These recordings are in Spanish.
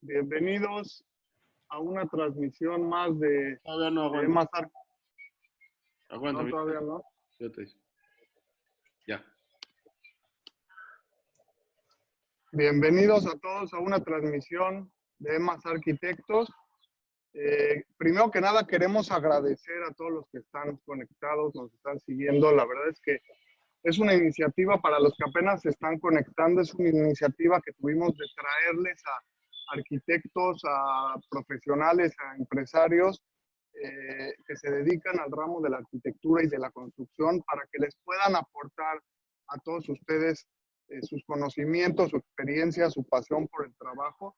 Bienvenidos a una transmisión más de Todavía no aguanto. Mazar. Aguanta. No, todavía no. Ya. Bienvenidos a todos a una transmisión de EMAS Arquitectos. Primero que nada queremos agradecer a todos los que están conectados, nos están siguiendo. La verdad es que es una iniciativa para los que apenas se están conectando, es una iniciativa que tuvimos de traerles a arquitectos, a profesionales, a empresarios que se dedican al ramo de la arquitectura y de la construcción para que les puedan aportar a todos ustedes sus conocimientos, su experiencia, su pasión por el trabajo.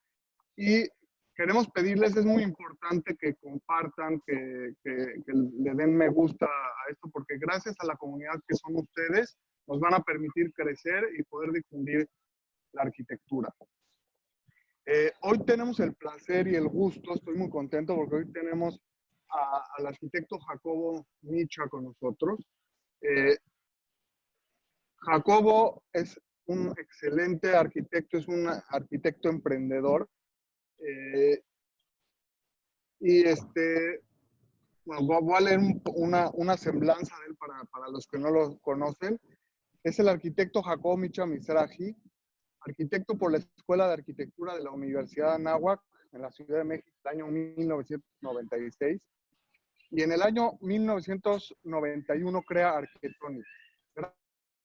Y queremos pedirles, es muy importante que compartan, que le den me gusta a esto, porque gracias a la comunidad que son ustedes, nos van a permitir crecer y poder difundir la arquitectura. Hoy tenemos el placer y el gusto, estoy muy contento porque hoy tenemos al arquitecto Jacobo Micha con nosotros. Jacobo es un excelente arquitecto, es un arquitecto emprendedor. Bueno, voy a leer una semblanza de él para los que no lo conocen. Es el arquitecto Jacobo Micha Mizrahi, arquitecto por la Escuela de Arquitectura de la Universidad de Anáhuac en la Ciudad de México en el año 1996. Y en el año 1991 crea Arquitectonic,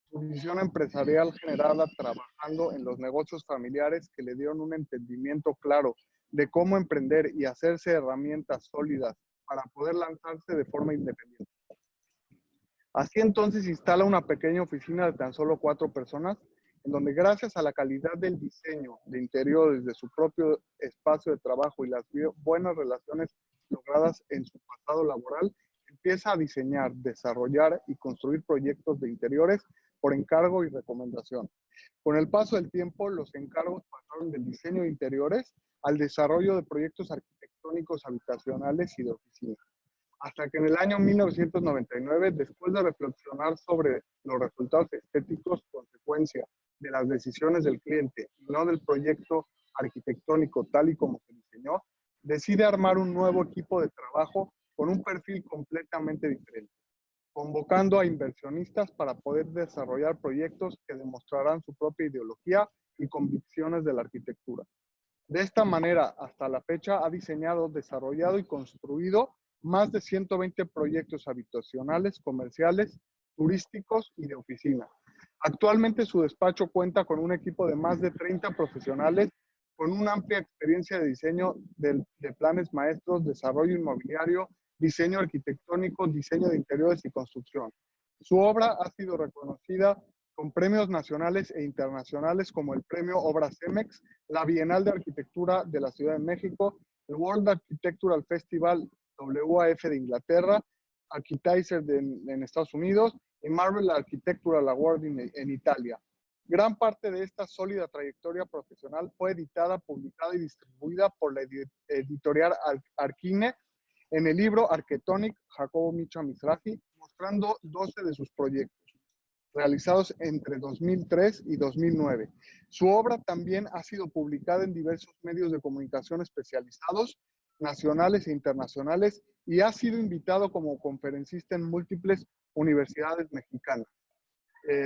su visión empresarial generada trabajando en los negocios familiares que le dieron un entendimiento claro de cómo emprender y hacerse herramientas sólidas para poder lanzarse de forma independiente. Así entonces instala una pequeña oficina de tan solo 4 personas, en donde gracias a la calidad del diseño de interiores de su propio espacio de trabajo y las buenas relaciones logradas en su pasado laboral, empieza a diseñar, desarrollar y construir proyectos de interiores por encargo y recomendación. Con el paso del tiempo, los encargos pasaron del diseño de interiores al desarrollo de proyectos arquitectónicos habitacionales y de oficinas. Hasta que en el año 1999, después de reflexionar sobre los resultados estéticos consecuencia de las decisiones del cliente y no del proyecto arquitectónico tal y como se diseñó, decide armar un nuevo equipo de trabajo con un perfil completamente diferente, convocando a inversionistas para poder desarrollar proyectos que demostrarán su propia ideología y convicciones de la arquitectura. De esta manera, hasta la fecha, ha diseñado, desarrollado y construido más de 120 proyectos habitacionales, comerciales, turísticos y de oficina. Actualmente su despacho cuenta con un equipo de más de 30 profesionales con una amplia experiencia de diseño de planes maestros, desarrollo inmobiliario, diseño arquitectónico, diseño de interiores y construcción. Su obra ha sido reconocida con premios nacionales e internacionales como el Premio Obra CEMEX, la Bienal de Arquitectura de la Ciudad de México, el World Architectural Festival WAF de Inglaterra, Architizer en Estados Unidos y Marvel Architectural Award en Italia. Gran parte de esta sólida trayectoria profesional fue editada, publicada y distribuida por la editorial Arquine en el libro Arquitectonic, Jacobo Micha Mizrahi, mostrando 12 de sus proyectos realizados entre 2003 y 2009. Su obra también ha sido publicada en diversos medios de comunicación especializados, nacionales e internacionales, y ha sido invitado como conferencista en múltiples universidades mexicanas.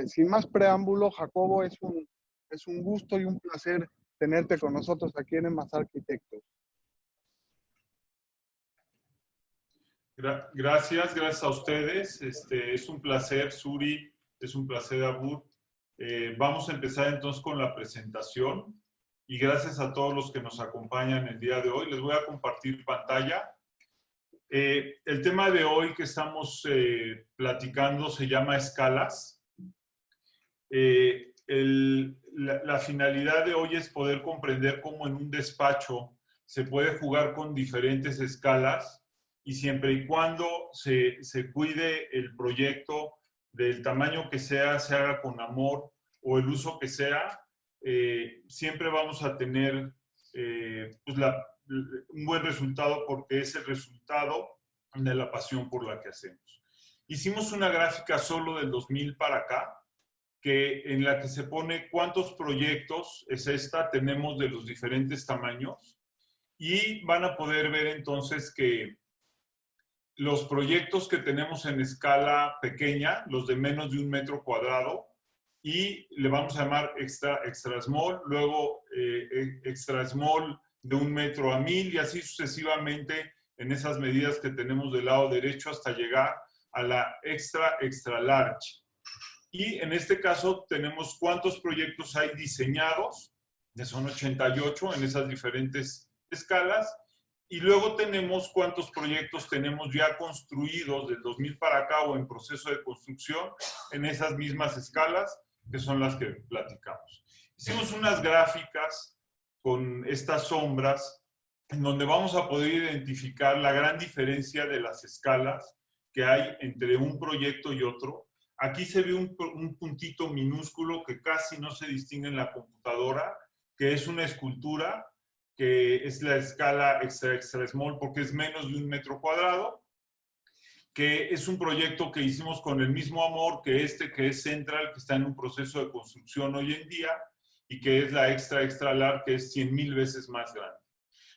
Sin más preámbulo, Jacobo, es un gusto y un placer tenerte con nosotros aquí en EMAS Arquitectos. Gracias a ustedes. Es un placer, Suri, es un placer, Abud. Vamos a empezar entonces con la presentación y gracias a todos los que nos acompañan el día de hoy. Les voy a compartir pantalla. El tema de hoy que estamos platicando se llama escalas. La finalidad de hoy es poder comprender cómo en un despacho se puede jugar con diferentes escalas y siempre y cuando se cuide el proyecto del tamaño que sea, se haga con amor o el uso que sea, siempre vamos a tener pues un buen resultado porque es el resultado de la pasión por la que hacemos. Hicimos una gráfica solo del 2000 para acá, en la que se pone cuántos proyectos, es esta, tenemos de los diferentes tamaños y van a poder ver entonces que los proyectos que tenemos en escala pequeña, los de menos de 1 metro cuadrado, y le vamos a llamar extra small, luego extra small de 1 metro a 1000 y así sucesivamente en esas medidas que tenemos del lado derecho hasta llegar a la extra large. Y en este caso tenemos cuántos proyectos hay diseñados, que son 88 en esas diferentes escalas, y luego tenemos cuántos proyectos tenemos ya construidos del 2000 para acá o en proceso de construcción en esas mismas escalas, que son las que platicamos. Hicimos unas gráficas con estas sombras en donde vamos a poder identificar la gran diferencia de las escalas que hay entre un proyecto y otro. Aquí se ve un puntito minúsculo que casi no se distingue en la computadora, que es una escultura, que es la escala extra small porque es menos de 1 metro cuadrado, que es un proyecto que hicimos con el mismo amor que que es Central, que está en un proceso de construcción hoy en día, y que es la extra large, que es 100,000 veces más grande.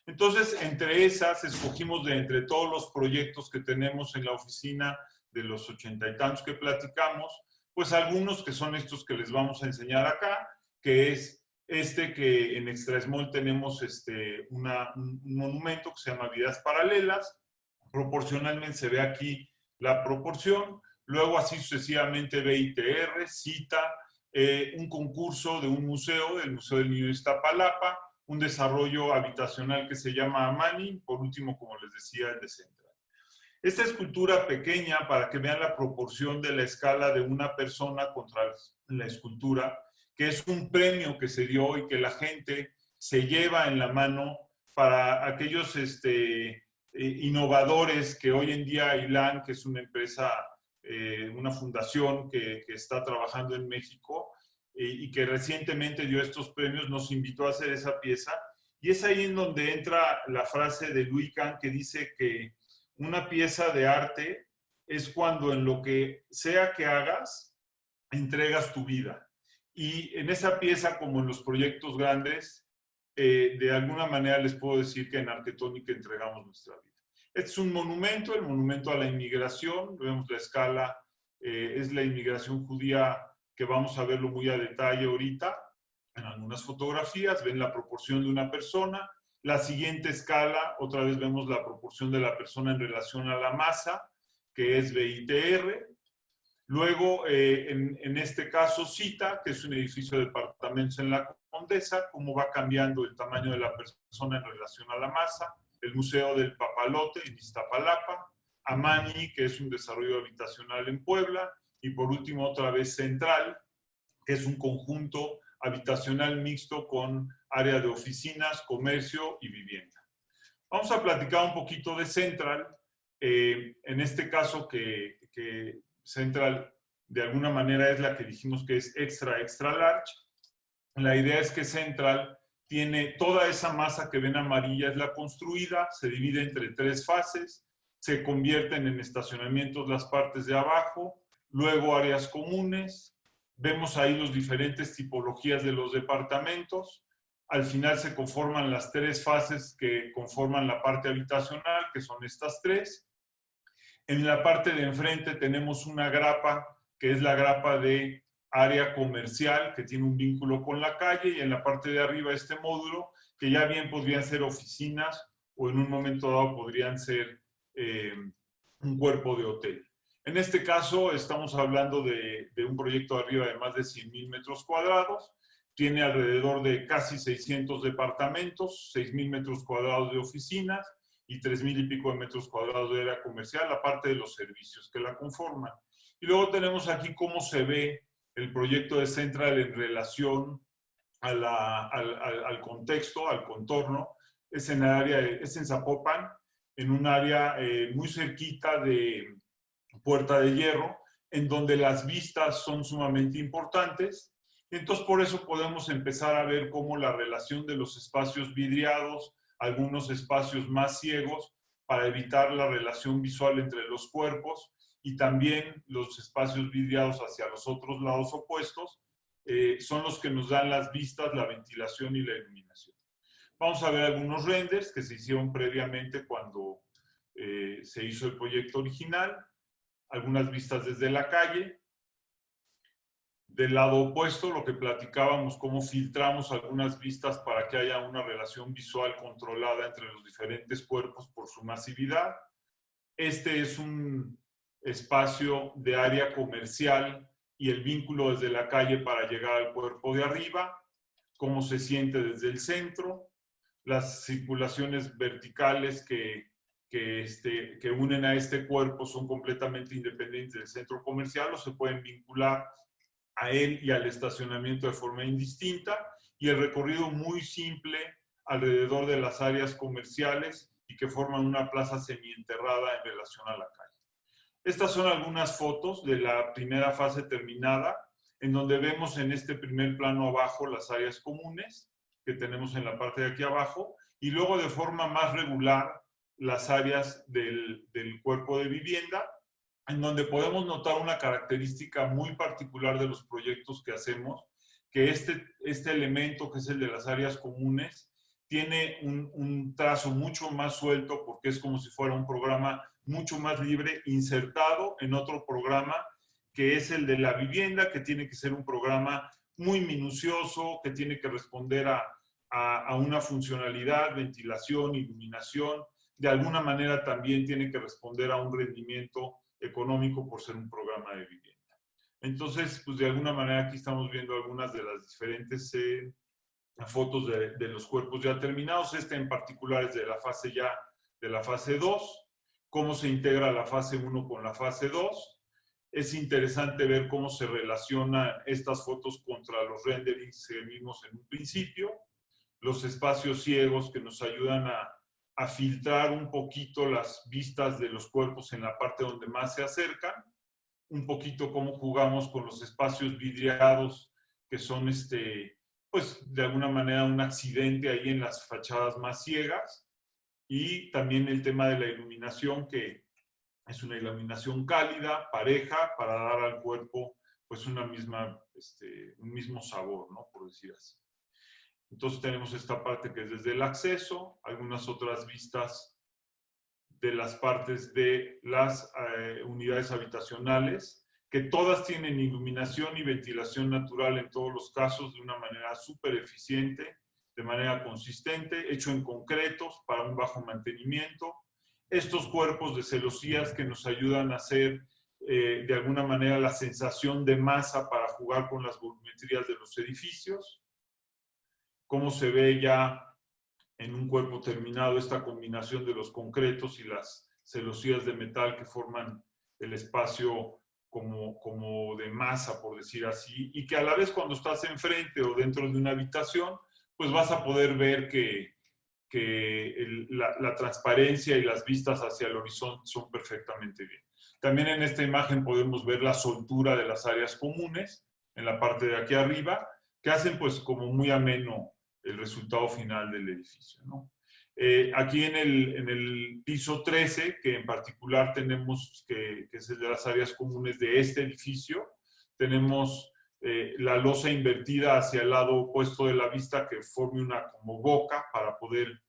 Entonces, entre esas, escogimos de entre todos los proyectos que tenemos en la oficina, de los 80 y tantos que platicamos, pues algunos que son estos que les vamos a enseñar acá, que es que en Extra Small tenemos un monumento que se llama Vidas Paralelas. Proporcionalmente se ve aquí la proporción. Luego así sucesivamente BITR, CITA, un concurso de un museo, del Museo del Niño de Iztapalapa, un desarrollo habitacional que se llama Amani, por último, como les decía, el de Central. Esta escultura pequeña, para que vean la proporción de la escala de una persona contra la escultura, que es un premio que se dio y que la gente se lleva en la mano para aquellos innovadores que hoy en día ILAN, que es una empresa, una fundación que está trabajando en México, y que recientemente dio estos premios, nos invitó a hacer esa pieza. Y es ahí en donde entra la frase de Louis Kahn que dice que una pieza de arte es cuando en lo que sea que hagas, entregas tu vida. Y en esa pieza, como en los proyectos grandes, de alguna manera les puedo decir que en Arquetónica entregamos nuestra vida. Este es un monumento, el monumento a la inmigración. Vemos la escala, es la inmigración judía, que vamos a verlo muy a detalle ahorita en algunas fotografías. Ven la proporción de una persona. La siguiente escala, otra vez vemos la proporción de la persona en relación a la masa, que es BITR. Luego, en este caso, CITA, que es un edificio de departamentos en la Condesa, cómo va cambiando el tamaño de la persona en relación a la masa. El Museo del Papalote en Iztapalapa. Amani, que es un desarrollo habitacional en Puebla. Y por último, otra vez Central, que es un conjunto habitacional mixto con área de oficinas, comercio y vivienda. Vamos a platicar un poquito de Central. En este caso que Central de alguna manera es la que dijimos que es extra large. La idea es que Central tiene toda esa masa que ven amarilla, es la construida, se divide entre 3 fases, se convierten en estacionamientos las partes de abajo, luego áreas comunes, vemos ahí las diferentes tipologías de los departamentos, al final se conforman las 3 fases que conforman la parte habitacional, que son estas 3. En la parte de enfrente tenemos una grapa, que es la grapa de área comercial, que tiene un vínculo con la calle, y en la parte de arriba este módulo, que ya bien podrían ser oficinas o en un momento dado podrían ser un cuerpo de hotel. En este caso estamos hablando de un proyecto de arriba de más de 100,000 metros cuadrados, tiene alrededor de casi 600 departamentos, 6,000 metros cuadrados de oficinas y 3,000 y pico de metros cuadrados de área comercial, aparte de los servicios que la conforman. Y luego tenemos aquí cómo se ve el proyecto de Central en relación al contexto, al contorno. Es en Zapopan, en un área muy cerquita de Puerta de Hierro, en donde las vistas son sumamente importantes. Entonces, por eso podemos empezar a ver cómo la relación de los espacios vidriados, algunos espacios más ciegos, para evitar la relación visual entre los cuerpos, y también los espacios vidriados hacia los otros lados opuestos, son los que nos dan las vistas, la ventilación y la iluminación. Vamos a ver algunos renders que se hicieron previamente cuando se hizo el proyecto original, algunas vistas desde la calle. Del lado opuesto, lo que platicábamos, cómo filtramos algunas vistas para que haya una relación visual controlada entre los diferentes cuerpos por su masividad. Este es un espacio de área comercial y el vínculo desde la calle para llegar al cuerpo de arriba, cómo se siente desde el centro, las circulaciones verticales que unen a este cuerpo son completamente independientes del centro comercial o se pueden vincular a él y al estacionamiento de forma indistinta, y el recorrido muy simple alrededor de las áreas comerciales y que forman una plaza semienterrada en relación a la calle. Estas son algunas fotos de la primera fase terminada, en donde vemos en este primer plano abajo las áreas comunes que tenemos en la parte de aquí abajo, y luego de forma más regular las áreas del cuerpo de vivienda, en donde podemos notar una característica muy particular de los proyectos que hacemos, que este elemento, que es el de las áreas comunes, tiene un trazo mucho más suelto porque es como si fuera un programa mucho más libre insertado en otro programa que es el de la vivienda, que tiene que ser un programa muy minucioso, que tiene que responder a una funcionalidad, ventilación, iluminación. De alguna manera también tiene que responder a un rendimiento económico por ser un programa de vivienda. Entonces, pues de alguna manera aquí estamos viendo algunas de las diferentes fotos de los cuerpos ya terminados. Este en particular es de la fase ya, de la fase 2, cómo se integra la fase 1 con la fase 2. Es interesante ver cómo se relacionan estas fotos contra los renderings que vimos en un principio, los espacios ciegos que nos ayudan a filtrar un poquito las vistas de los cuerpos en la parte donde más se acercan, un poquito cómo jugamos con los espacios vidriados, que son pues de alguna manera un accidente ahí en las fachadas más ciegas, y también el tema de la iluminación, que es una iluminación cálida, pareja, para dar al cuerpo pues un mismo sabor, ¿no? Por decir así. Entonces tenemos esta parte que es desde el acceso, algunas otras vistas de las partes de las unidades habitacionales, que todas tienen iluminación y ventilación natural en todos los casos de una manera súper eficiente, de manera consistente, hecho en concretos para un bajo mantenimiento. Estos cuerpos de celosías que nos ayudan a hacer de alguna manera la sensación de masa para jugar con las volumetrías de los edificios. Cómo se ve ya en un cuerpo terminado esta combinación de los concretos y las celosías de metal que forman el espacio como de masa, por decir así, y que a la vez cuando estás enfrente o dentro de una habitación, pues vas a poder ver que la transparencia y las vistas hacia el horizonte son perfectamente bien. También en esta imagen podemos ver la soltura de las áreas comunes en la parte de aquí arriba, que hacen pues como muy ameno el resultado final del edificio, ¿no? Aquí en el piso 13, que en particular tenemos, que es el de las áreas comunes de este edificio, tenemos la losa invertida hacia el lado opuesto de la vista que forme una como boca para poder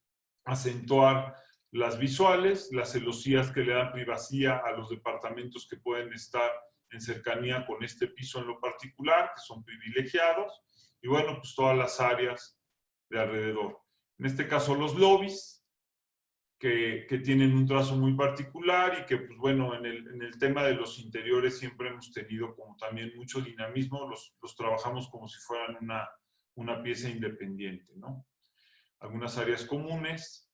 acentuar las visuales, las celosías que le dan privacidad a los departamentos que pueden estar en cercanía con este piso en lo particular, que son privilegiados, y bueno, pues todas las áreas de alrededor. En este caso los lobbies, que tienen un trazo muy particular y que, pues bueno, en el tema de los interiores siempre hemos tenido como también mucho dinamismo, los trabajamos como si fueran una pieza independiente, ¿no? Algunas áreas comunes,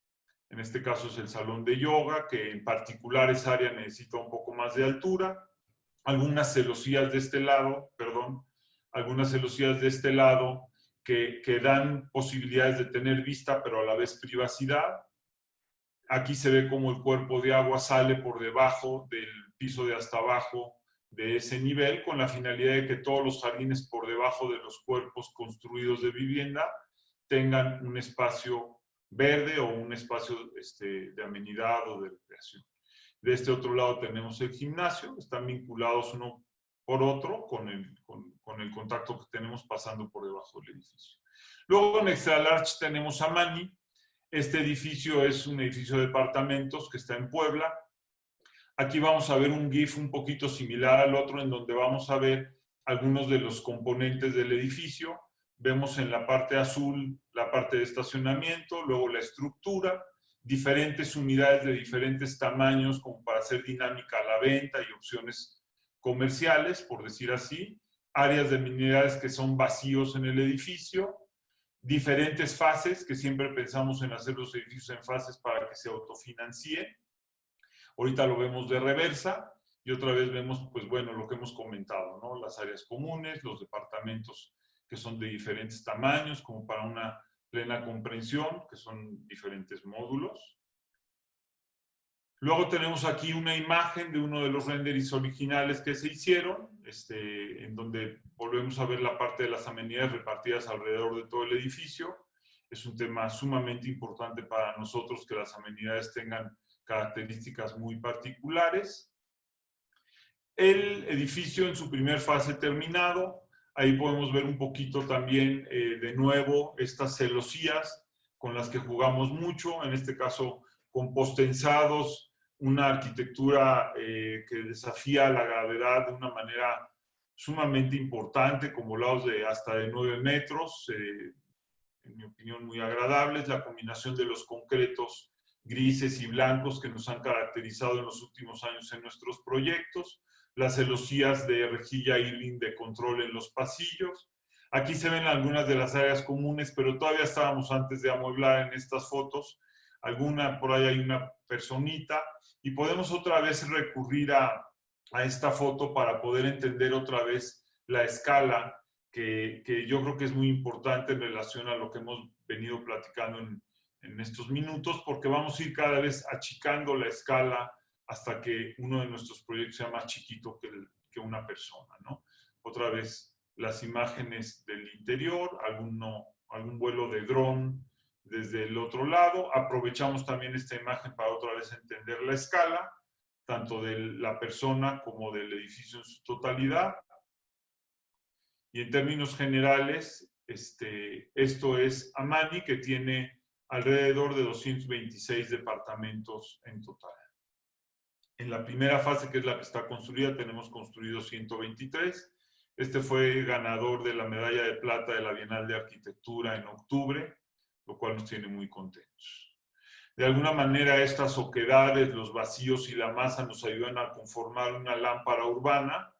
en este caso es el salón de yoga, que en particular esa área necesita un poco más de altura, algunas celosías de este lado, algunas celosías de este lado que dan posibilidades de tener vista, pero a la vez privacidad. Aquí se ve cómo el cuerpo de agua sale por debajo del piso de hasta abajo de ese nivel, con la finalidad de que todos los jardines por debajo de los cuerpos construidos de vivienda tengan un espacio verde o un espacio de amenidad o de recreación. De este otro lado tenemos el gimnasio, están vinculados uno por otro con el contacto que tenemos pasando por debajo del edificio. Luego en Extra Large tenemos a Mani, Este edificio es un edificio de departamentos que está en Puebla. Aquí vamos a ver un GIF un poquito similar al otro, en donde vamos a ver algunos de los componentes del edificio. Vemos en la parte azul la parte de estacionamiento, luego la estructura, diferentes unidades de diferentes tamaños como para hacer dinámica a la venta y opciones comerciales, por decir así, áreas de amenidades que son vacíos en el edificio, diferentes fases, que siempre pensamos en hacer los edificios en fases para que se autofinancien. Ahorita lo vemos de reversa y otra vez vemos, pues bueno, lo que hemos comentado, ¿no? Las áreas comunes, los departamentos que son de diferentes tamaños, como para una plena comprensión, que son diferentes módulos. Luego tenemos aquí una imagen de uno de los renderings originales que se hicieron, en donde volvemos a ver la parte de las amenidades repartidas alrededor de todo el edificio. Es un tema sumamente importante para nosotros que las amenidades tengan características muy particulares. El edificio en su primer fase terminado, ahí podemos ver un poquito también de nuevo estas celosías con las que jugamos mucho, en este caso con postensados, una arquitectura que desafía la gravedad de una manera sumamente importante, con volados de hasta de 9 metros, en mi opinión muy agradables, la combinación de los concretos grises y blancos que nos han caracterizado en los últimos años en nuestros proyectos, las celosías de rejilla Irving de control en los pasillos. Aquí se ven algunas de las áreas comunes, pero todavía estábamos antes de amueblar en estas fotos. Por ahí hay una personita y podemos otra vez recurrir a esta foto para poder entender otra vez la escala que yo creo que es muy importante en relación a lo que hemos venido platicando en estos minutos, porque vamos a ir cada vez achicando la escala hasta que uno de nuestros proyectos sea más chiquito que una persona, ¿no? Otra vez, las imágenes del interior, algún vuelo de dron desde el otro lado. Aprovechamos también esta imagen para otra vez entender la escala, tanto de la persona como del edificio en su totalidad. Y en términos generales, esto es Amani, que tiene alrededor de 226 departamentos en total. En la primera fase, que es la que está construida, tenemos construidos 123. Este fue ganador de la medalla de plata de la Bienal de Arquitectura en octubre, lo cual nos tiene muy contentos. De alguna manera, estas oquedades, los vacíos y la masa nos ayudan a conformar una lámpara urbana.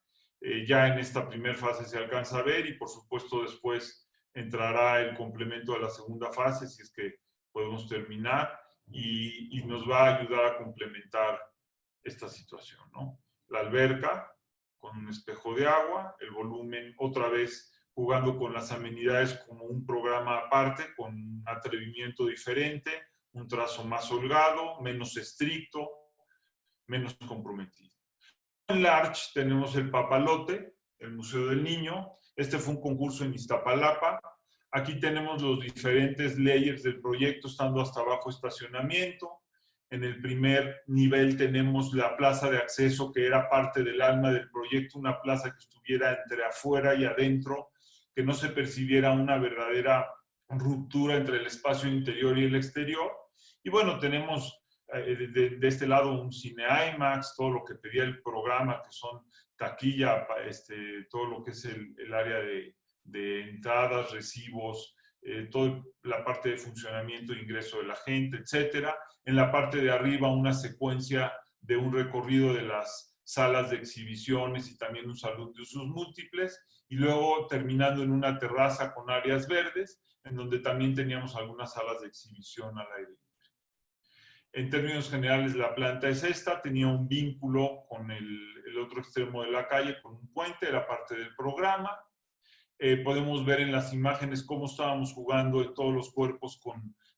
Ya en esta primera fase se alcanza a ver y por supuesto después entrará el complemento de la segunda fase, si es que podemos terminar, y nos va a ayudar a complementar esta situación, ¿no? La alberca con un espejo de agua, el volumen otra vez jugando con las amenidades como un programa aparte, con un atrevimiento diferente, un trazo más holgado, menos estricto, menos comprometido. En Larch tenemos el Papalote, el Museo del Niño. Este fue un concurso en Iztapalapa. Aquí tenemos los diferentes layers del proyecto, estando hasta abajo estacionamiento. En el primer nivel tenemos la plaza de acceso, que era parte del alma del proyecto, una plaza que estuviera entre afuera y adentro, que no se percibiera una verdadera ruptura entre el espacio interior y el exterior. Y bueno, tenemos de este lado un cine IMAX, todo lo que pedía el programa, que son taquilla, todo lo que es el área de entradas, recibos, toda la parte de funcionamiento e ingreso de la gente, etcétera. En la parte de arriba una secuencia de un recorrido de las salas de exhibiciones y también un salón de usos múltiples, y luego terminando en una terraza con áreas verdes, en donde también teníamos algunas salas de exhibición al aire libre. En términos generales, la planta es esta, tenía un vínculo con el otro extremo de la calle, con un puente, era parte del programa. Podemos ver en las imágenes cómo estábamos jugando en todos los cuerpos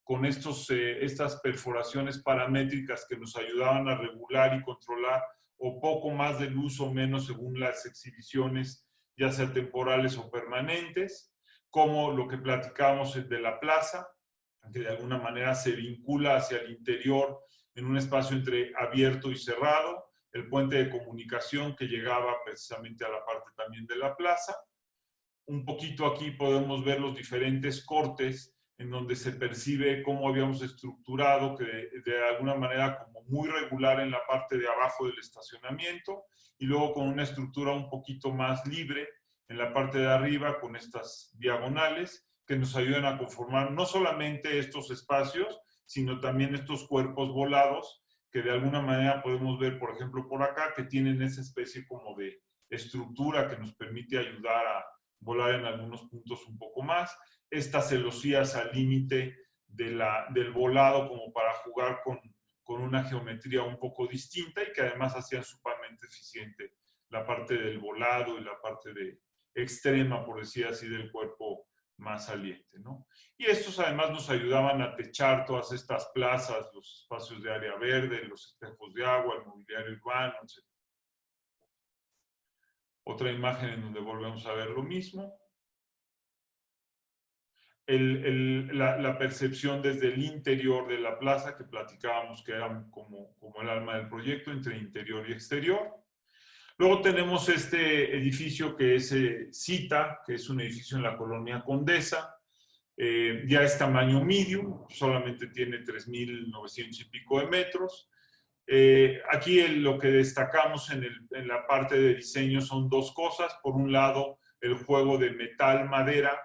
con estas perforaciones paramétricas que nos ayudaban a regular y controlar o poco más de luz o menos según las exhibiciones, ya sea temporales o permanentes, como lo que platicábamos de la plaza, que de alguna manera se vincula hacia el interior en un espacio entre abierto y cerrado, el puente de comunicación que llegaba precisamente a la parte también de la plaza. Un poquito aquí podemos ver los diferentes cortes en donde se percibe cómo habíamos estructurado, que de alguna manera como muy regular en la parte de abajo del estacionamiento, y luego con una estructura un poquito más libre en la parte de arriba, con estas diagonales, que nos ayudan a conformar no solamente estos espacios, sino también estos cuerpos volados, que de alguna manera podemos ver, por ejemplo, por acá, que tienen esa especie como de estructura que nos permite ayudar a volar en algunos puntos un poco más. Estas celosías al límite del volado como para jugar con una geometría un poco distinta y que además hacían sumamente eficiente la parte del volado y la parte de extrema, por decir así, del cuerpo más saliente, ¿no? Y estos además nos ayudaban a techar todas estas plazas, los espacios de área verde, los espejos de agua, el mobiliario urbano, etc. Otra imagen en donde volvemos a ver lo mismo. La percepción desde el interior de la plaza, que platicábamos que era como el alma del proyecto, entre interior y exterior. Luego tenemos este edificio que es Cita, que es un edificio en la colonia Condesa. Ya es tamaño medium, solamente tiene 3.900 y pico de metros. Aquí lo que destacamos en la parte de diseño son dos cosas. Por un lado, el juego de metal-madera,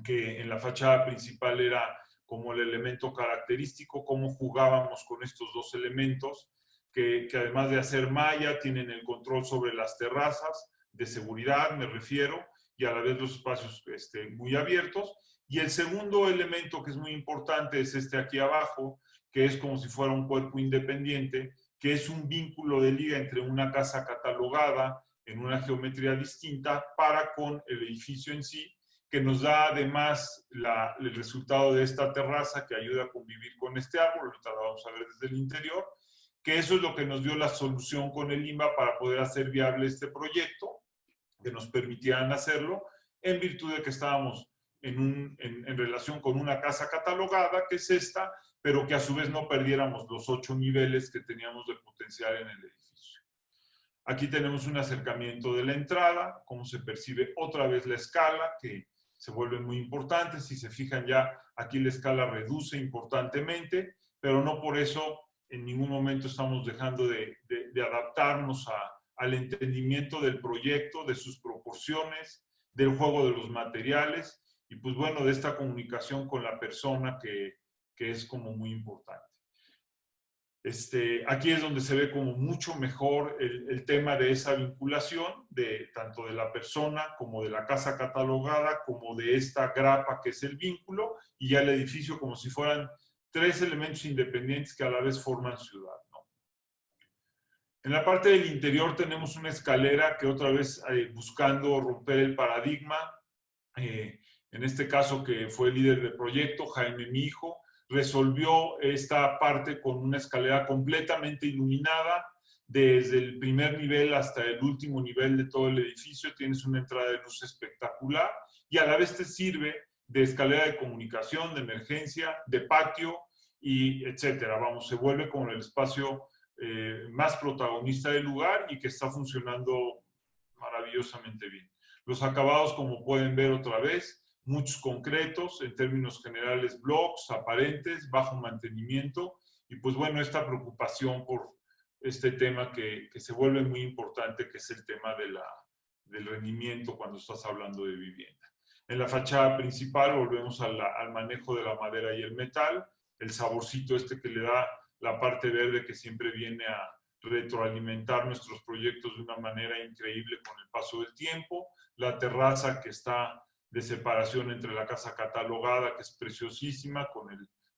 que en la fachada principal era como el elemento característico, cómo jugábamos con estos dos elementos, que además de hacer malla, tienen el control sobre las terrazas, de seguridad me refiero, y a la vez los espacios muy abiertos. Y el segundo elemento que es muy importante es este aquí abajo, que es como si fuera un cuerpo independiente, que es un vínculo de liga entre una casa catalogada en una geometría distinta para con el edificio en sí, que nos da además el resultado de esta terraza que ayuda a convivir con este árbol. Ahorita lo vamos a ver desde el interior, que eso es lo que nos dio la solución con el INBA para poder hacer viable este proyecto, que nos permitieran hacerlo, en virtud de que estábamos en relación con una casa catalogada, que es esta, pero que a su vez no perdiéramos los 8 niveles que teníamos de potencial en el edificio. Aquí tenemos un acercamiento de la entrada, cómo se percibe otra vez la escala, que se vuelve muy importante. Si se fijan ya, aquí la escala reduce importantemente, pero no por eso en ningún momento estamos dejando de adaptarnos al entendimiento del proyecto, de sus proporciones, del juego de los materiales y pues bueno, de esta comunicación con la persona que es como muy importante. Aquí es donde se ve como mucho mejor el tema de esa vinculación, tanto de la persona como de la casa catalogada, como de esta grapa que es el vínculo, y ya el edificio como si fueran 3 elementos independientes que a la vez forman ciudad, ¿no? En la parte del interior tenemos una escalera que otra vez buscando romper el paradigma, en este caso que fue el líder del proyecto, Jaime Mijo, resolvió esta parte con una escalera completamente iluminada, desde el primer nivel hasta el último nivel de todo el edificio. Tienes una entrada de luz espectacular y a la vez te sirve de escalera de comunicación, de emergencia, de patio y etcétera. Vamos, se vuelve como el espacio más protagonista del lugar y que está funcionando maravillosamente bien. Los acabados, como pueden ver otra vez, muchos concretos, en términos generales blocks, aparentes, bajo mantenimiento y pues bueno, esta preocupación por este tema que se vuelve muy importante, que es el tema del rendimiento cuando estás hablando de vivienda. En la fachada principal volvemos al manejo de la madera y el metal, el saborcito que le da la parte verde que siempre viene a retroalimentar nuestros proyectos de una manera increíble con el paso del tiempo, la terraza que está de separación entre la casa catalogada, que es preciosísima, con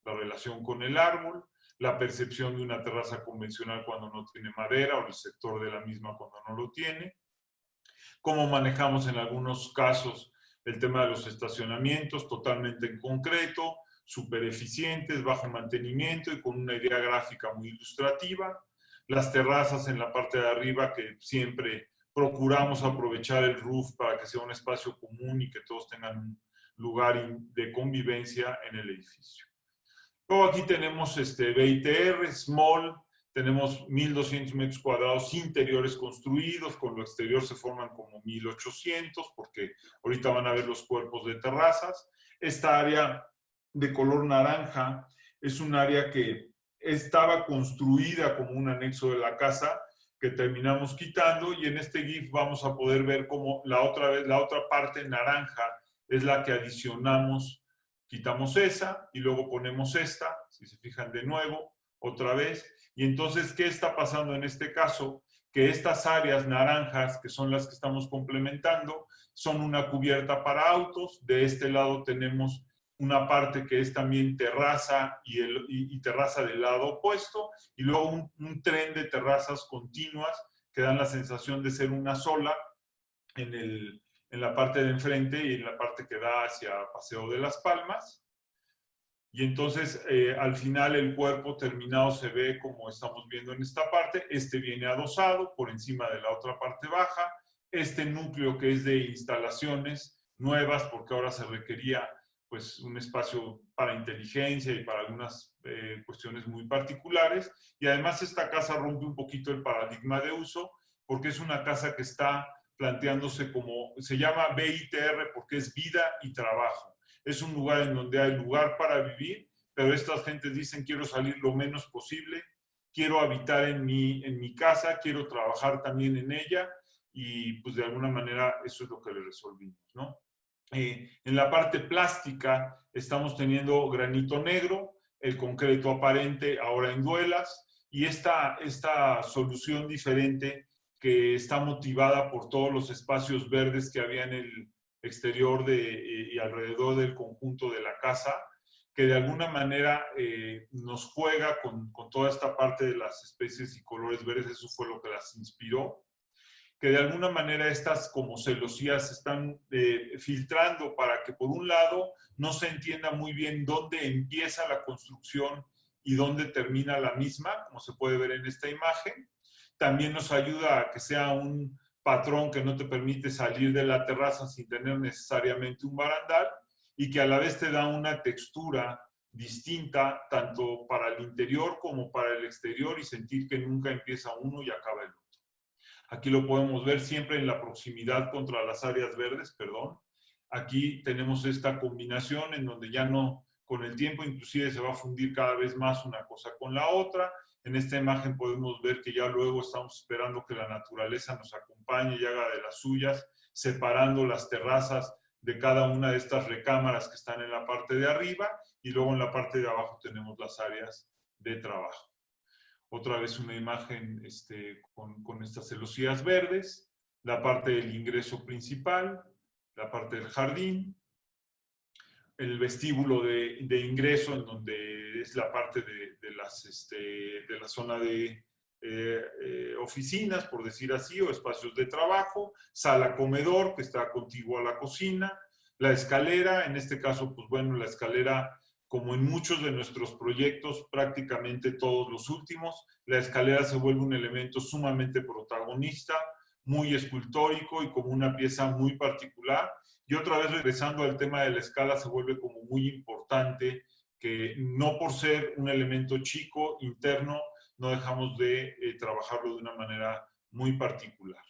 la relación con el árbol, la percepción de una terraza convencional cuando no tiene madera o el sector de la misma cuando no lo tiene, cómo manejamos en algunos casos el tema de los estacionamientos totalmente en concreto, súper eficientes, bajo mantenimiento y con una idea gráfica muy ilustrativa, las terrazas en la parte de arriba que siempre procuramos aprovechar el roof para que sea un espacio común y que todos tengan un lugar de convivencia en el edificio. Luego aquí tenemos BITR, Small, tenemos 1.200 metros cuadrados interiores construidos, con lo exterior se forman como 1.800, porque ahorita van a ver los cuerpos de terrazas. Esta área de color naranja es un área que estaba construida como un anexo de la casa que terminamos quitando, y en este GIF vamos a poder ver cómo la otra parte naranja es la que adicionamos. Quitamos esa y luego ponemos esta, si se fijan de nuevo, otra vez. Y entonces, ¿qué está pasando en este caso? Que estas áreas naranjas, que son las que estamos complementando, son una cubierta para autos. De este lado tenemos una parte que es también terraza y terraza del lado opuesto, y luego un tren de terrazas continuas que dan la sensación de ser una sola en la parte de enfrente y en la parte que da hacia Paseo de las Palmas. Y entonces, al final, el cuerpo terminado se ve como estamos viendo en esta parte. Este viene adosado por encima de la otra parte baja. Este núcleo que es de instalaciones nuevas, porque ahora se requería pues un espacio para inteligencia y para algunas cuestiones muy particulares. Y además esta casa rompe un poquito el paradigma de uso, porque es una casa que está planteándose como, se llama BITR porque es vida y trabajo. Es un lugar en donde hay lugar para vivir, pero estas gentes dicen quiero salir lo menos posible, quiero habitar en mi casa, quiero trabajar también en ella, y pues de alguna manera eso es lo que le resolvimos, ¿no? En la parte plástica estamos teniendo granito negro, el concreto aparente ahora en duelas, y esta solución diferente que está motivada por todos los espacios verdes que había en el exterior y alrededor del conjunto de la casa, que de alguna manera nos juega con toda esta parte de las especies y colores verdes. Eso fue lo que las inspiró, que de alguna manera estas como celosías están filtrando para que por un lado no se entienda muy bien dónde empieza la construcción y dónde termina la misma, como se puede ver en esta imagen. También nos ayuda a que sea un patrón que no te permite salir de la terraza sin tener necesariamente un barandal, y que a la vez te da una textura distinta tanto para el interior como para el exterior, y sentir que nunca empieza uno y acaba el otro. Aquí lo podemos ver siempre en la proximidad contra las áreas verdes, perdón. Aquí tenemos esta combinación en donde ya no, con el tiempo inclusive se va a fundir cada vez más una cosa con la otra. En esta imagen podemos ver que ya luego estamos esperando que la naturaleza nos acompañe y haga de las suyas, separando las terrazas de cada una de estas recámaras que están en la parte de arriba, y luego en la parte de abajo tenemos las áreas de trabajo. Otra vez una imagen con estas celosías verdes, la parte del ingreso principal, la parte del jardín, el vestíbulo de ingreso, en donde es la parte de la zona de oficinas, por decir así, o espacios de trabajo, sala comedor, que está contigua a la cocina, la escalera, en este caso, pues bueno, la escalera, como en muchos de nuestros proyectos, prácticamente todos los últimos, la escalera se vuelve un elemento sumamente protagonista, muy escultórico y como una pieza muy particular. Y otra vez, regresando al tema de la escala, se vuelve como muy importante, que no por ser un elemento chico, interno, no dejamos de trabajarlo de una manera muy particular.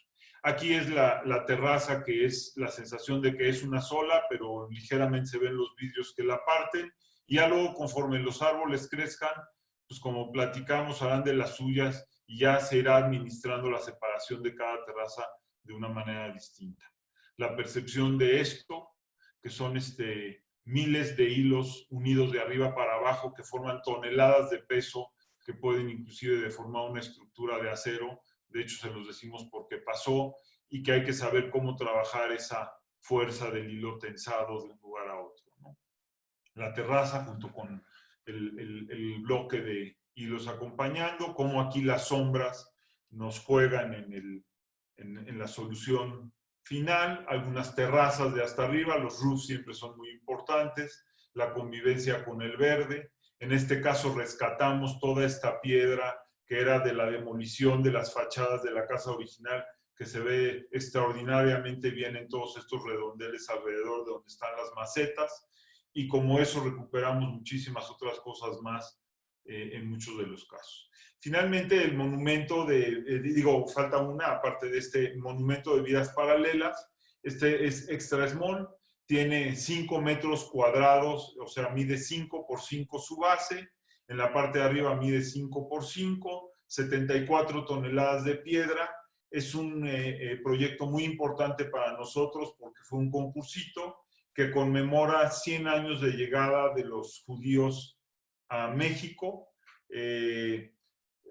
Aquí es la terraza, que es la sensación de que es una sola, pero ligeramente se ven los vidrios que la parten. Y ya luego, conforme los árboles crezcan, pues como platicamos, harán de las suyas, y ya se irá administrando la separación de cada terraza de una manera distinta. La percepción de esto, que son miles de hilos unidos de arriba para abajo que forman toneladas de peso, que pueden inclusive deformar una estructura de acero. De hecho, se los decimos porque pasó, y que hay que saber cómo trabajar esa fuerza del hilo tensado de un lugar a otro, ¿no? La terraza junto con el bloque de hilos acompañando, cómo aquí las sombras nos juegan en la solución final. Algunas terrazas de hasta arriba, los roofs siempre son muy importantes, la convivencia con el verde. En este caso rescatamos toda esta piedra que era de la demolición de las fachadas de la casa original, que se ve extraordinariamente bien en todos estos redondeles alrededor de donde están las macetas, y como eso recuperamos muchísimas otras cosas más en muchos de los casos. Finalmente, el monumento falta una, aparte de este monumento de vidas paralelas, este es extra small, tiene 5 metros cuadrados, o sea, mide 5 por 5 su base. En la parte de arriba mide 5 por 5, 74 toneladas de piedra. Es un proyecto muy importante para nosotros porque fue un concursito que conmemora 100 años de llegada de los judíos a México.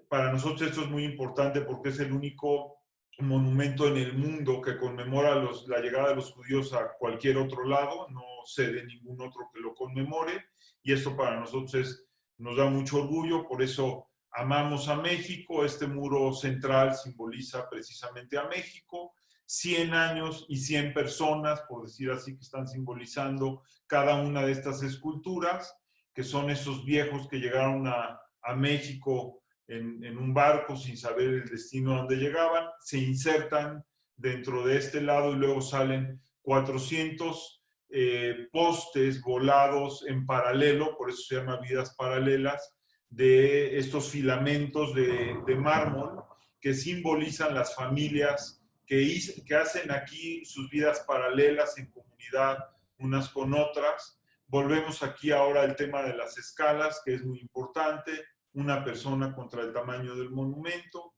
Para nosotros esto es muy importante porque es el único monumento en el mundo que conmemora la llegada de los judíos a cualquier otro lado. No sé de ningún otro que lo conmemore, y esto para nosotros nos da mucho orgullo. Por eso amamos a México. Este muro central simboliza precisamente a México. 100 años y 100 personas, por decir así, que están simbolizando cada una de estas esculturas, que son esos viejos que llegaron a México en un barco sin saber el destino a donde llegaban, se insertan dentro de este lado y luego salen 400 postes volados en paralelo, por eso se llama vidas paralelas, de estos filamentos de mármol que simbolizan las familias que hacen aquí sus vidas paralelas en comunidad unas con otras. Volvemos aquí ahora al tema de las escalas, que es muy importante. Una persona contra el tamaño del monumento.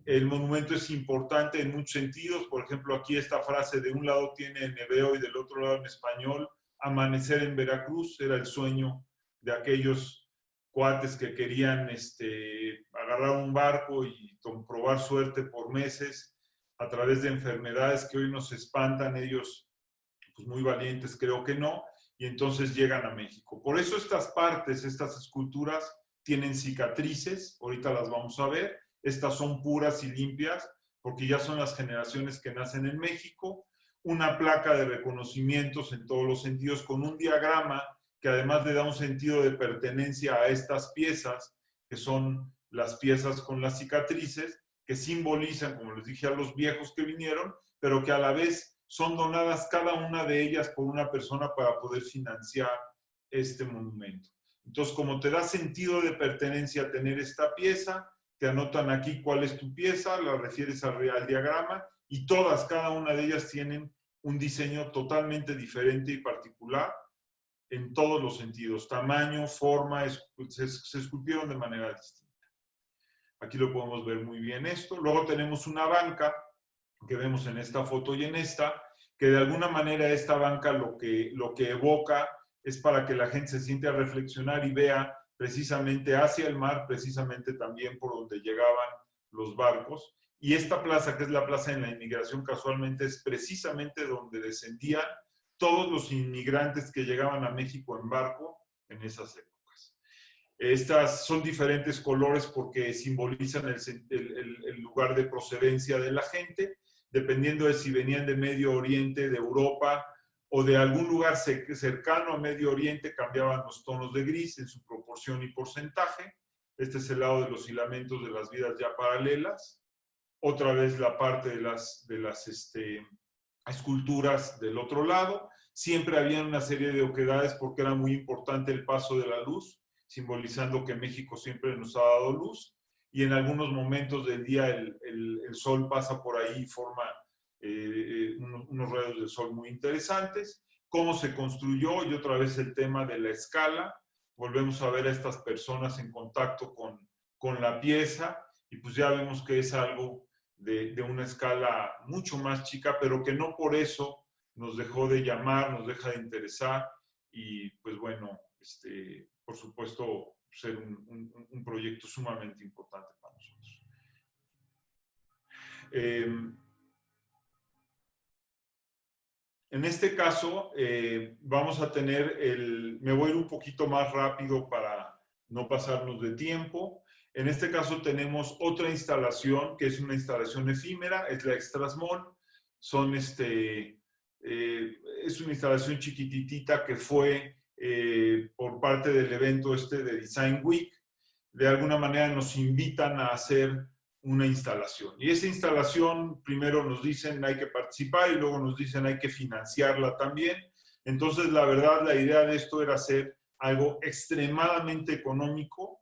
El monumento es importante en muchos sentidos. Por ejemplo, aquí esta frase de un lado tiene en hebreo y del otro lado en español. Amanecer en Veracruz era el sueño de aquellos cuates que querían agarrar un barco y probar suerte por meses a través de enfermedades que hoy nos espantan. Ellos, pues muy valientes, creo que no, y entonces llegan a México. Por eso estas partes, estas esculturas, tienen cicatrices, ahorita las vamos a ver. Estas son puras y limpias, porque ya son las generaciones que nacen en México. Una placa de reconocimientos en todos los sentidos, con un diagrama que además le da un sentido de pertenencia a estas piezas, que son las piezas con las cicatrices, que simbolizan, como les dije, a los viejos que vinieron, pero que a la vez son donadas cada una de ellas por una persona para poder financiar este monumento. Entonces, como te da sentido de pertenencia tener esta pieza, te anotan aquí cuál es tu pieza, la refieres al diagrama, y todas, cada una de ellas tienen un diseño totalmente diferente y particular en todos los sentidos. Tamaño, forma, se esculpieron de manera distinta. Aquí lo podemos ver muy bien esto. Luego tenemos una banca que vemos en esta foto y en esta, que de alguna manera esta banca lo que evoca es para que la gente se siente a reflexionar y vea precisamente hacia el mar, precisamente también por donde llegaban los barcos. Y esta plaza, que es la plaza de la inmigración, casualmente es precisamente donde descendían todos los inmigrantes que llegaban a México en barco en esas épocas. Estas son diferentes colores porque simbolizan el lugar de procedencia de la gente, dependiendo de si venían de Medio Oriente, de Europa, o de algún lugar cercano a Medio Oriente, cambiaban los tonos de gris en su proporción y porcentaje. Este es el lado de los filamentos de las vidas ya paralelas. Otra vez la parte de las esculturas del otro lado. Siempre había una serie de oquedades porque era muy importante el paso de la luz, simbolizando que México siempre nos ha dado luz. Y en algunos momentos del día el sol pasa por ahí y forma unos rayos de sol muy interesantes. Cómo se construyó, y otra vez el tema de la escala. Volvemos a ver a estas personas en contacto con la pieza, y pues ya vemos que es algo de una escala mucho más chica, pero que no por eso nos dejó de llamar, nos deja de interesar, y pues bueno, por supuesto, ser un proyecto sumamente importante para nosotros. En este caso, vamos a tener me voy a ir un poquito más rápido para no pasarnos de tiempo. En este caso tenemos otra instalación, que es una instalación efímera, es la Extra Small. Es una instalación chiquititita que fue por parte del evento de Design Week. De alguna manera nos invitan a hacer una instalación. Y esa instalación, primero nos dicen hay que participar y luego nos dicen hay que financiarla también. Entonces, la verdad, la idea de esto era hacer algo extremadamente económico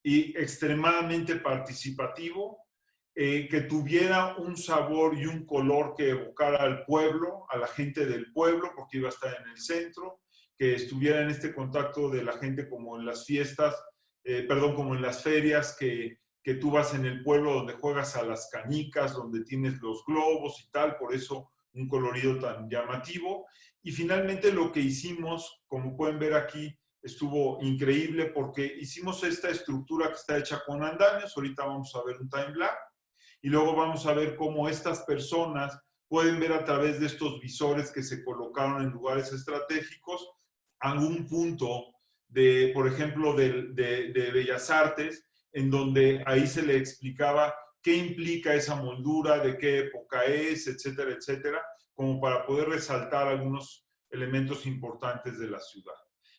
y extremadamente participativo, que tuviera un sabor y un color que evocara al pueblo, a la gente del pueblo, porque iba a estar en el centro, que estuviera en este contacto de la gente como en las fiestas, perdón, como en las ferias, que tú vas en el pueblo donde juegas a las canicas, donde tienes los globos y tal, por eso un colorido tan llamativo. Y finalmente lo que hicimos, como pueden ver aquí, estuvo increíble porque hicimos esta estructura que está hecha con andamios. Ahorita vamos a ver un time lapse y luego vamos a ver cómo estas personas pueden ver a través de estos visores que se colocaron en lugares estratégicos algún punto de, por ejemplo, de Bellas Artes, en donde ahí se le explicaba qué implica esa moldura, de qué época es, etcétera, etcétera, como para poder resaltar algunos elementos importantes de la ciudad.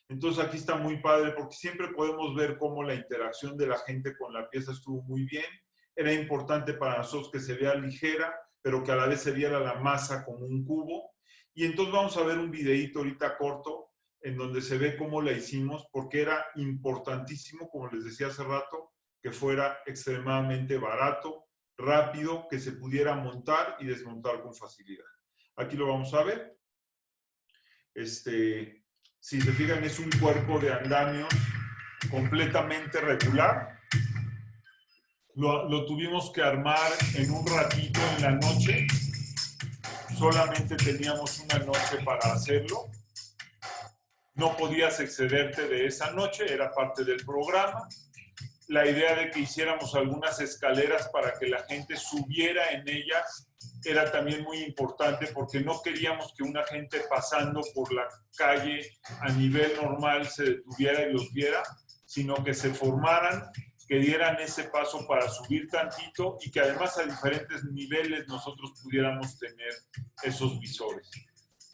Entonces aquí está muy padre porque siempre podemos ver cómo la interacción de la gente con la pieza estuvo muy bien. Era importante para nosotros que se vea ligera, pero que a la vez se viera la masa como un cubo. Y entonces vamos a ver un videíto ahorita corto en donde se ve cómo la hicimos, porque era importantísimo, como les decía hace rato, que fuera extremadamente barato, rápido, que se pudiera montar y desmontar con facilidad. Aquí lo vamos a ver. Si se fijan, es un cuerpo de andamios completamente regular. Lo tuvimos que armar en un ratito en la noche. Solamente teníamos una noche para hacerlo. No podías excederte de esa noche, era parte del programa. La idea de que hiciéramos algunas escaleras para que la gente subiera en ellas era también muy importante porque no queríamos que una gente pasando por la calle a nivel normal se detuviera y los viera, sino que se formaran, que dieran ese paso para subir tantito y que además a diferentes niveles nosotros pudiéramos tener esos visores.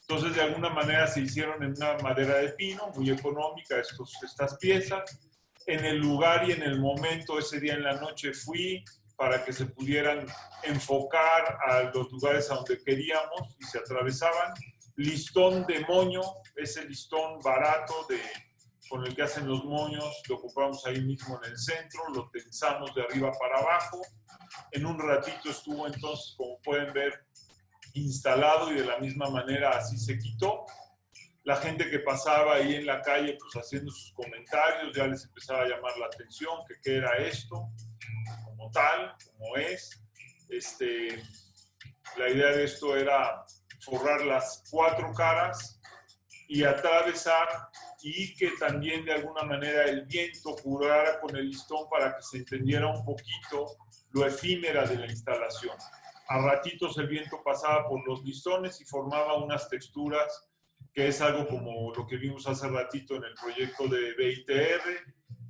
Entonces, de alguna manera se hicieron en una madera de pino, muy económica estas piezas. En el lugar y en el momento, ese día en la noche, fui para que se pudieran enfocar a los lugares a donde queríamos y se atravesaban. Listón de moño, ese listón barato con el que hacen los moños, lo ocupamos ahí mismo en el centro, lo tensamos de arriba para abajo. En un ratito estuvo entonces, como pueden ver, instalado y de la misma manera así se quitó. La gente que pasaba ahí en la calle pues haciendo sus comentarios ya les empezaba a llamar la atención que qué era esto, como tal, como es. La idea de esto era forrar las 4 caras y atravesar y que también de alguna manera el viento jugara con el listón para que se entendiera un poquito lo efímera de la instalación. A ratitos el viento pasaba por los listones y formaba unas texturas que es algo como lo que vimos hace ratito en el proyecto de BITR,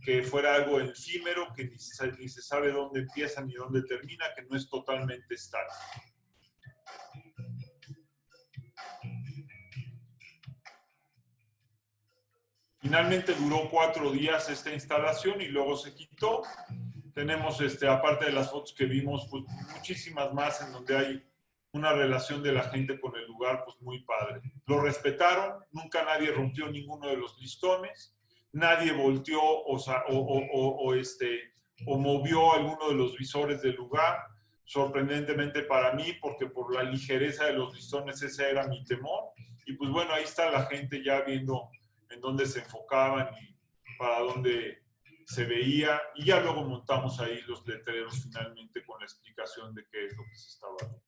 que fuera algo efímero, que ni se sabe dónde empieza ni dónde termina, que no es totalmente estático. Finalmente duró 4 días esta instalación y luego se quitó. Tenemos, aparte de las fotos que vimos, pues muchísimas más en donde hay una relación de la gente con el lugar, pues muy padre. Lo respetaron, nunca nadie rompió ninguno de los listones, nadie volteó o movió alguno de los visores del lugar, sorprendentemente para mí, porque por la ligereza de los listones ese era mi temor. Y pues bueno, ahí está la gente ya viendo en dónde se enfocaban y para dónde se veía, y ya luego montamos ahí los letreros finalmente con la explicación de qué es lo que se estaba viendo.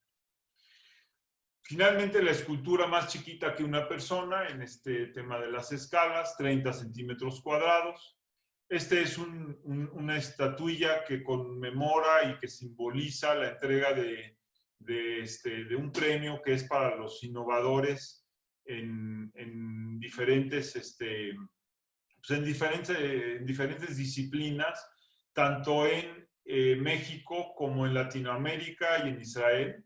Finalmente, la escultura más chiquita que una persona en este tema de las escalas, 30 centímetros cuadrados. Es una estatuilla que conmemora y que simboliza la entrega de un premio que es para los innovadores en diferentes en diferentes disciplinas, tanto en México como en Latinoamérica y en Israel.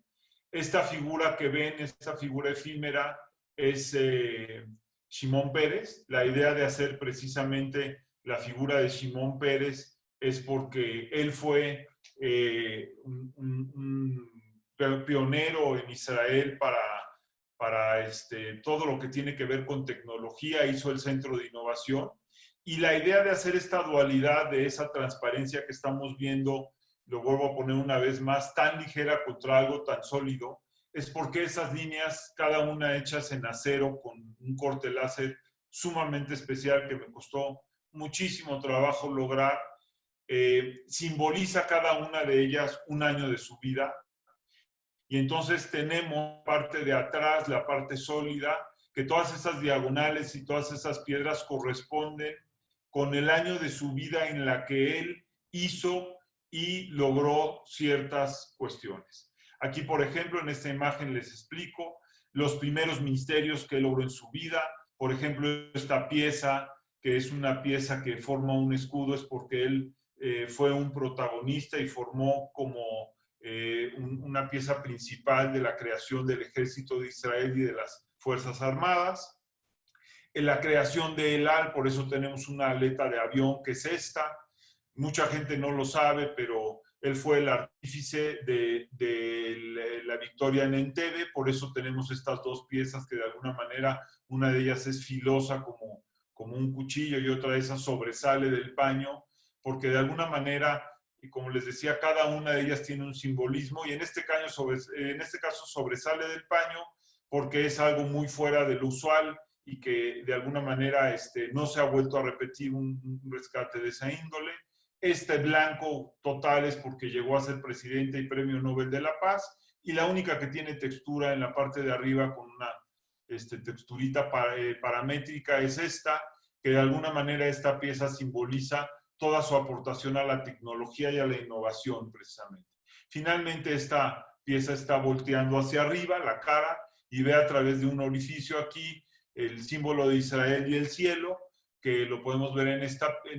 Esta figura que ven, esta figura efímera, es Shimon Peres. La idea de hacer precisamente la figura de Shimon Peres es porque él fue un pionero en Israel para todo lo que tiene que ver con tecnología, hizo el Centro de Innovación. Y la idea de hacer esta dualidad de esa transparencia que estamos viendo lo vuelvo a poner una vez más, tan ligera contra algo tan sólido, es porque esas líneas, cada una hechas en acero con un corte láser sumamente especial que me costó muchísimo trabajo lograr, simboliza cada una de ellas un año de su vida. Y entonces tenemos parte de atrás, la parte sólida, que todas esas diagonales y todas esas piedras corresponden con el año de su vida en la que él hizo y logró ciertas cuestiones. Aquí, por ejemplo, en esta imagen les explico los primeros ministerios que logró en su vida. Por ejemplo, esta pieza, que es una pieza que forma un escudo, es porque él fue un protagonista y formó como una pieza principal de la creación del ejército de Israel y de las Fuerzas Armadas. En la creación de El Al, por eso tenemos una aleta de avión que es esta. Mucha gente no lo sabe, pero él fue el artífice de la victoria en Entebbe, por eso tenemos estas dos piezas que de alguna manera, una de ellas es filosa como un cuchillo y otra de esas sobresale del paño, porque de alguna manera, y como les decía, cada una de ellas tiene un simbolismo y en este caso sobresale del paño porque es algo muy fuera de lo usual y que de alguna manera no se ha vuelto a repetir un rescate de esa índole. Este blanco total es porque llegó a ser presidente y premio Nobel de la Paz y la única que tiene textura en la parte de arriba con una texturita paramétrica es esta, que de alguna manera esta pieza simboliza toda su aportación a la tecnología y a la innovación, precisamente. Finalmente, esta pieza está volteando hacia arriba, la cara, y ve a través de un orificio aquí el símbolo de Israel y el cielo, que lo podemos ver en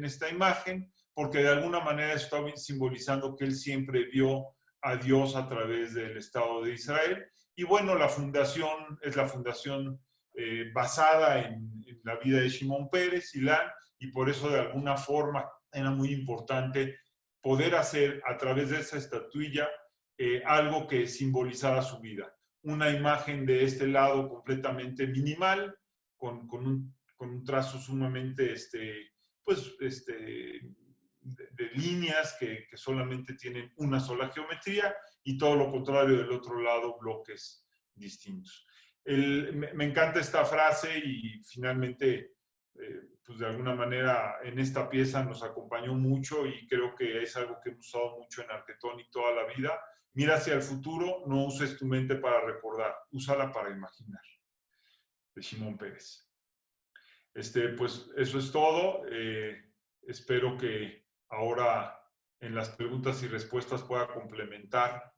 esta imagen, porque de alguna manera está simbolizando que él siempre vio a Dios a través del Estado de Israel. Y bueno, la fundación es la fundación basada en la vida de Shimon Peres, Ilan, y por eso de alguna forma era muy importante poder hacer a través de esa estatuilla algo que simbolizara su vida. Una imagen de este lado completamente minimal, con un trazo sumamente de líneas que solamente tienen una sola geometría y todo lo contrario del otro lado, bloques distintos. Me encanta esta frase y finalmente pues de alguna manera en esta pieza nos acompañó mucho y creo que es algo que hemos usado mucho en Arquetonic toda la vida. Mira hacia el futuro, no uses tu mente para recordar, úsala para imaginar. De Shimon Peres. Pues eso es todo. Espero que ahora en las preguntas y respuestas pueda complementar.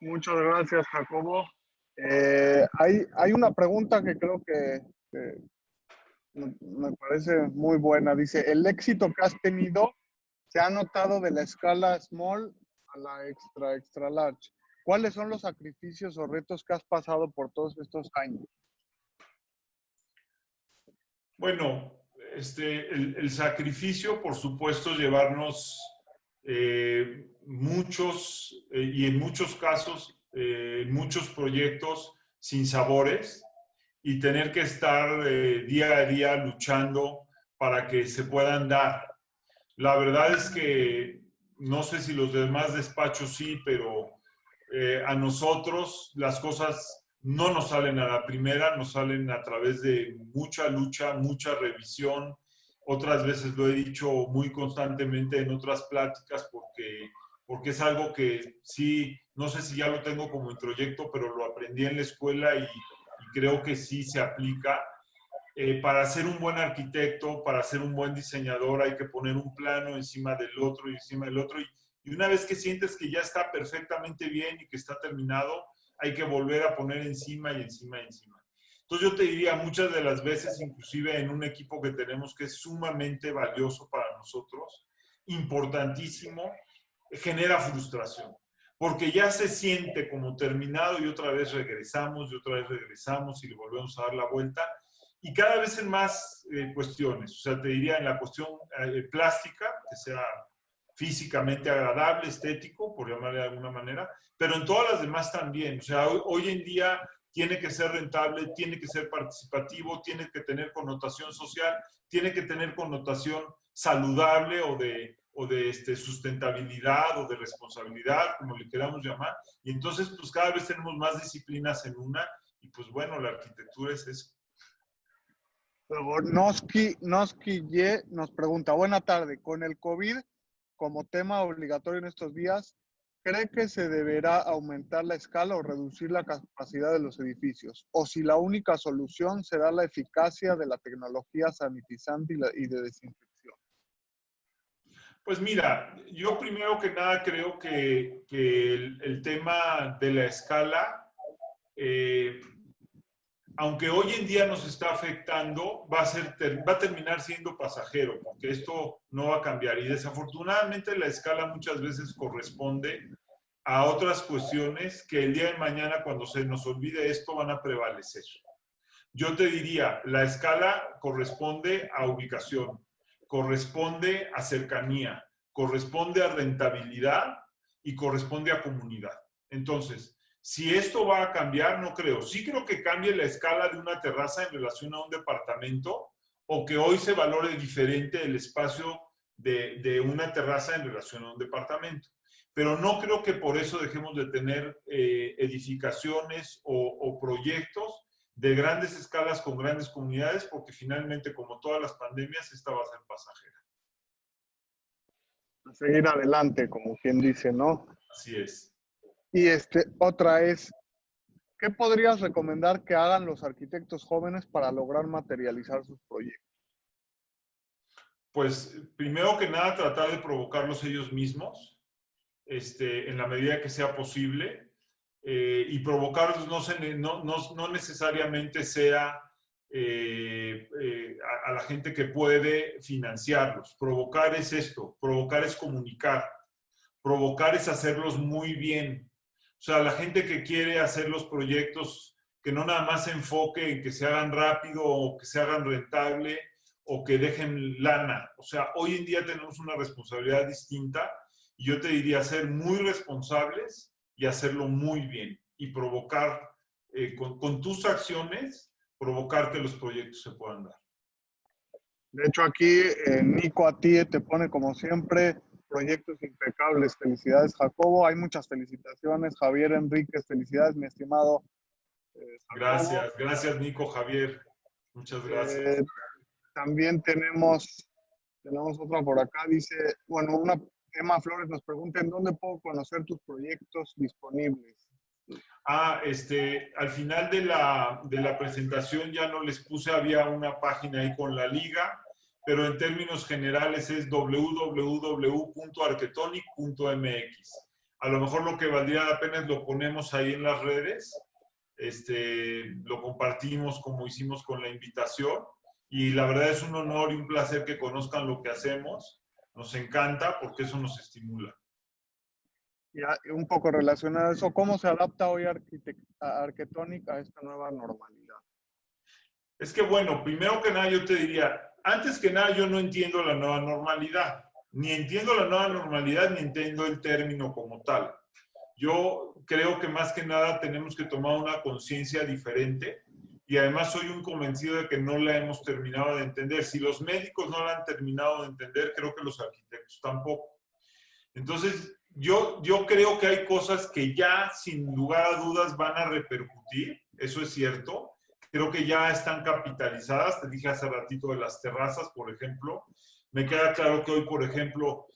Muchas gracias, Jacobo. Hay una pregunta que creo que me parece muy buena. Dice, el éxito que has tenido se ha notado de la escala small a la extra large. ¿Cuáles son los sacrificios o retos que has pasado por todos estos años? Bueno, el sacrificio, por supuesto, llevarnos muchos, y en muchos casos, muchos proyectos sin sabores y tener que estar día a día luchando para que se puedan dar. La verdad es que no sé si los demás despachos sí, pero a nosotros las cosas no nos salen a la primera, nos salen a través de mucha lucha, mucha revisión. Otras veces lo he dicho muy constantemente en otras pláticas porque es algo que sí, no sé si ya lo tengo como introyecto, pero lo aprendí en la escuela y creo que sí se aplica. Para ser un buen arquitecto, para ser un buen diseñador, hay que poner un plano encima del otro y encima del otro. Y una vez que sientes que ya está perfectamente bien y que está terminado, hay que volver a poner encima y encima y encima. Entonces yo te diría, muchas de las veces, inclusive en un equipo que tenemos que es sumamente valioso para nosotros, importantísimo, genera frustración. Porque ya se siente como terminado y otra vez regresamos y le volvemos a dar la vuelta. Y cada vez en más cuestiones. O sea, te diría en la cuestión plástica, que sea físicamente agradable, estético, por llamarle de alguna manera, pero en todas las demás también. O sea, hoy en día tiene que ser rentable, tiene que ser participativo, tiene que tener connotación social, tiene que tener connotación saludable o de sustentabilidad o de responsabilidad, como le queramos llamar. Y entonces, pues cada vez tenemos más disciplinas en una y pues bueno, la arquitectura es eso. Luego, Noski Ye nos pregunta, buena tarde, con el COVID como tema obligatorio en estos días, ¿cree que se deberá aumentar la escala o reducir la capacidad de los edificios? ¿O si la única solución será la eficacia de la tecnología sanitizante y de desinfección? Pues mira, yo primero que nada creo que el tema de la escala, aunque hoy en día nos está afectando, va a terminar siendo pasajero, porque esto no va a cambiar. Y desafortunadamente la escala muchas veces corresponde a otras cuestiones que el día de mañana, cuando se nos olvide esto, van a prevalecer. Yo te diría, la escala corresponde a ubicación, corresponde a cercanía, corresponde a rentabilidad y corresponde a comunidad. Entonces, si esto va a cambiar, no creo. Sí creo que cambie la escala de una terraza en relación a un departamento o que hoy se valore diferente el espacio de una terraza en relación a un departamento. Pero no creo que por eso dejemos de tener edificaciones o proyectos de grandes escalas con grandes comunidades, porque finalmente, como todas las pandemias, esta va a ser pasajera. A seguir adelante, como quien dice, ¿no? Así es. Y otra es, ¿qué podrías recomendar que hagan los arquitectos jóvenes para lograr materializar sus proyectos? Pues, primero que nada, tratar de provocarlos ellos mismos, en la medida que sea posible, y provocarlos no necesariamente sea a la gente que puede financiarlos. Provocar es esto, provocar es comunicar, provocar es hacerlos muy bien. O sea, la gente que quiere hacer los proyectos, que no nada más se enfoque en que se hagan rápido o que se hagan rentable o que dejen lana. O sea, hoy en día tenemos una responsabilidad distinta y yo te diría ser muy responsables y hacerlo muy bien y provocar con tus acciones, provocar que los proyectos se puedan dar. De hecho, aquí Nico a ti te pone como siempre proyectos impecables. Felicidades, Jacobo. Hay muchas felicitaciones. Javier Enríquez, felicidades, mi estimado Jacobo. Gracias Nico, Javier. Muchas gracias. También tenemos otra por acá. Dice, bueno, Emma Flores nos pregunta, ¿en dónde puedo conocer tus proyectos disponibles? Al final de la presentación ya no les puse, había una página ahí con la liga, pero en términos generales es www.arquetonic.mx. A lo mejor lo que valdría la pena es lo ponemos ahí en las redes, lo compartimos como hicimos con la invitación, y la verdad es un honor y un placer que conozcan lo que hacemos. Nos encanta porque eso nos estimula. Y un poco relacionado a eso, ¿cómo se adapta hoy Arquetonic a esta nueva normalidad? Es que bueno, primero que nada yo te diría, antes que nada yo no entiendo la nueva normalidad. Ni entiendo la nueva normalidad, ni entiendo el término como tal. Yo creo que más que nada tenemos que tomar una conciencia diferente y además soy un convencido de que no la hemos terminado de entender. Si los médicos no la han terminado de entender, creo que los arquitectos tampoco. Entonces, yo creo que hay cosas que ya sin lugar a dudas van a repercutir, eso es cierto. Creo que ya están capitalizadas, te dije hace ratito de las terrazas, por ejemplo. Me queda claro que hoy, por ejemplo,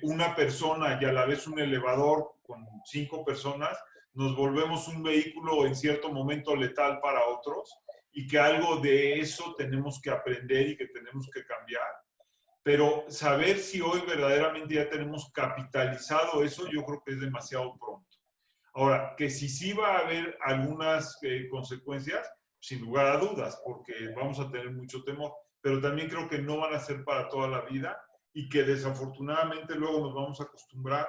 una persona y a la vez un elevador con 5 personas, nos volvemos un vehículo en cierto momento letal para otros y que algo de eso tenemos que aprender y que tenemos que cambiar. Pero saber si hoy verdaderamente ya tenemos capitalizado eso, yo creo que es demasiado pronto. Ahora, que sí va a haber algunas consecuencias, sin lugar a dudas, porque vamos a tener mucho temor, pero también creo que no van a ser para toda la vida y que desafortunadamente luego nos vamos a acostumbrar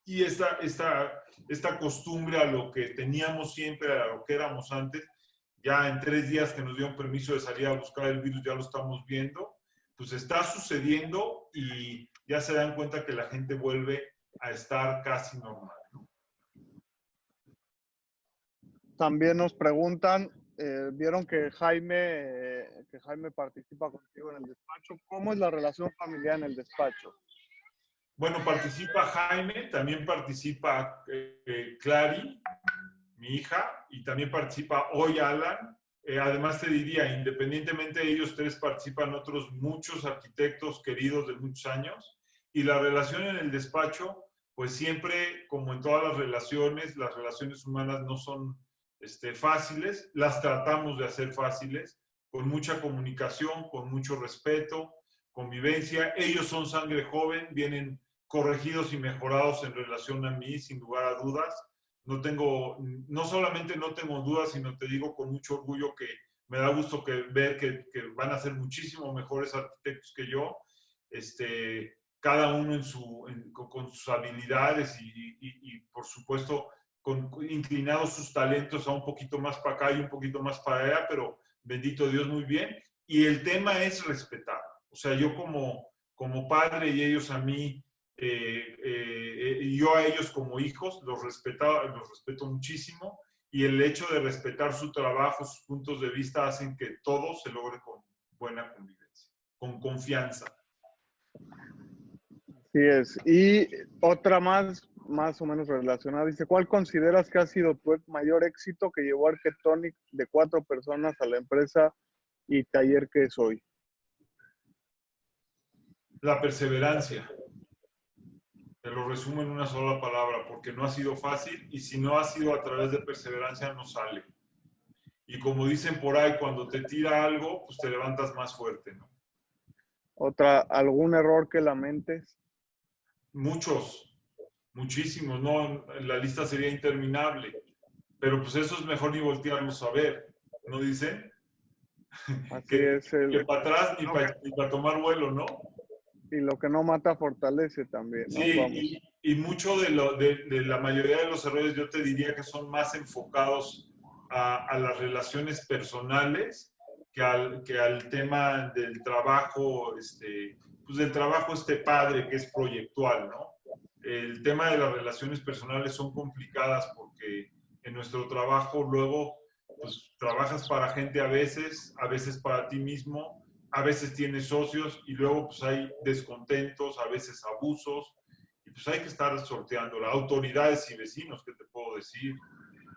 y esta costumbre a lo que teníamos siempre, a lo que éramos antes, ya en 3 días que nos dieron permiso de salir a buscar el virus, ya lo estamos viendo, pues está sucediendo y ya se dan cuenta que la gente vuelve a estar casi normal, ¿no? También nos preguntan, vieron que Jaime participa contigo en el despacho. ¿Cómo es la relación familiar en el despacho? Bueno, participa Jaime, también participa Clary, mi hija, y también participa hoy Alan. Además te diría, independientemente de ellos tres, participan otros muchos arquitectos queridos de muchos años. Y la relación en el despacho, pues siempre, como en todas las relaciones humanas no son fáciles, las tratamos de hacer fáciles, con mucha comunicación, con mucho respeto, convivencia. Ellos son sangre joven, vienen corregidos y mejorados en relación a mí, sin lugar a dudas. No solamente no tengo dudas, sino te digo con mucho orgullo que me da gusto ver que van a ser muchísimo mejores arquitectos que yo, cada uno con sus habilidades y por supuesto inclinados sus talentos a un poquito más para acá y un poquito más para allá, pero bendito Dios, muy bien. Y el tema es respetar. O sea, yo como padre y ellos a mí, yo a ellos como hijos los respeto muchísimo, y el hecho de respetar su trabajo, sus puntos de vista, hacen que todo se logre con buena convivencia, con confianza. Sí es. Y otra más o menos relacionada, dice, ¿cuál consideras que ha sido tu mayor éxito que llevó Arquetonic de 4 personas a la empresa y taller que es hoy? La perseverancia. Te lo resumo en una sola palabra, porque no ha sido fácil, y si no ha sido a través de perseverancia no sale. Y como dicen por ahí, cuando te tira algo, pues te levantas más fuerte, ¿no? ¿Algún error que lamentes? Muchos, muchísimos, ¿no? La lista sería interminable, pero pues eso es mejor ni voltearlos a ver, ¿no dicen? Así Que, es. que para atrás ni para tomar vuelo, ¿no? Y lo que no mata fortalece también, ¿no? Vamos. Sí, y mucho de la mayoría de los errores yo te diría que son más enfocados a las relaciones personales que al tema del trabajo, pues del trabajo padre que es proyectual, ¿no? El tema de las relaciones personales son complicadas porque en nuestro trabajo luego, pues trabajas para gente a veces para ti mismo, a veces tienes socios y luego pues hay descontentos, a veces abusos, y pues hay que estar sorteando. Autoridades y vecinos, ¿qué te puedo decir?